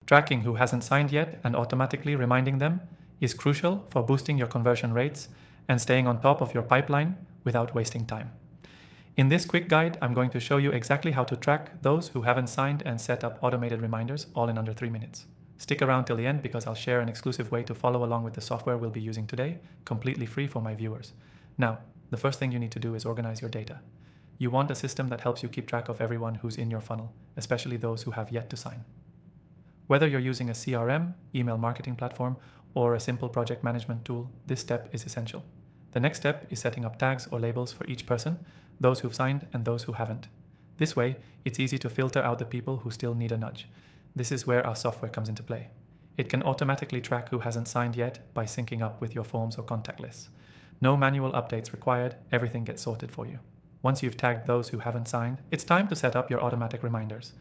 Tracking who hasn't signed yet and automatically reminding them is crucial for boosting your conversion rates and staying on top of your pipeline without wasting time. In this quick guide, I'm going to show you exactly how to track those who haven't signed and set up automated reminders all in under 3 minutes. Stick around till the end because I'll share an exclusive way to follow along with the software we'll be using today, completely free for my viewers. Now, the first thing you need to do is organize your data. You want a system that helps you keep track of everyone who's in your funnel, especially those who have yet to sign. Whether you're using a CRM, email marketing platform, or a simple project management tool, this step is essential. The next step is setting up tags or labels for each person, those who've signed and those who haven't. This way, it's easy to filter out the people who still need a nudge. This is where our software comes into play. It can automatically track who hasn't signed yet by syncing up with your forms or contact lists. No manual updates required, everything gets sorted for you. Once you've tagged those who haven't signed, it's time to set up your automatic reminders.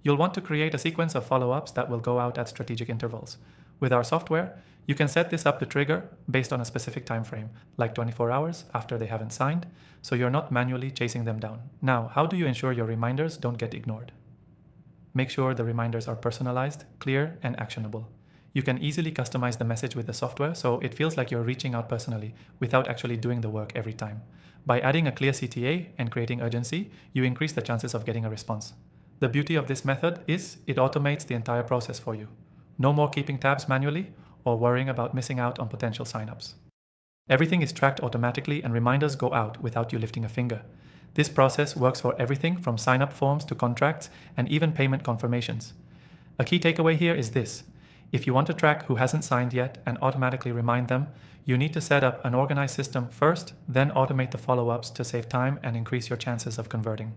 You'll want to create a sequence of follow-ups that will go out at strategic intervals. With our software, you can set this up to trigger based on a specific time frame, like 24 hours after they haven't signed, so you're not manually chasing them down. Now, how do you ensure your reminders don't get ignored? Make sure the reminders are personalized, clear, and actionable. You can easily customize the message with the software so it feels like you're reaching out personally without actually doing the work every time. By adding a clear CTA and creating urgency, you increase the chances of getting a response. The beauty of this method is it automates the entire process for you. No more keeping tabs manually or worrying about missing out on potential signups. Everything is tracked automatically and reminders go out without you lifting a finger. This process works for everything from sign-up forms to contracts and even payment confirmations. A key takeaway here is this. If you want to track who hasn't signed yet and automatically remind them, you need to set up an organized system first, then automate the follow-ups to save time and increase your chances of converting.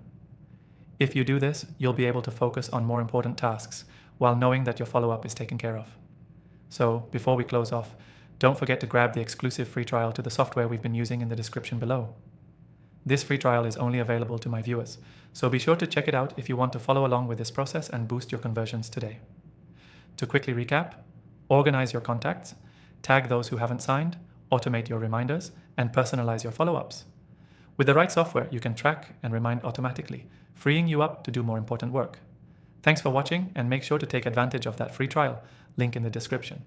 If you do this, you'll be able to focus on more important tasks while knowing that your follow-up is taken care of. So, before we close off, don't forget to grab the exclusive free trial to the software we've been using in the description below. This free trial is only available to my viewers, so be sure to check it out if you want to follow along with this process and boost your conversions today. To quickly recap, organize your contacts, tag those who haven't signed, automate your reminders, and personalize your follow-ups. With the right software, you can track and remind automatically, freeing you up to do more important work. Thanks for watching and make sure to take advantage of that free trial, link in the description.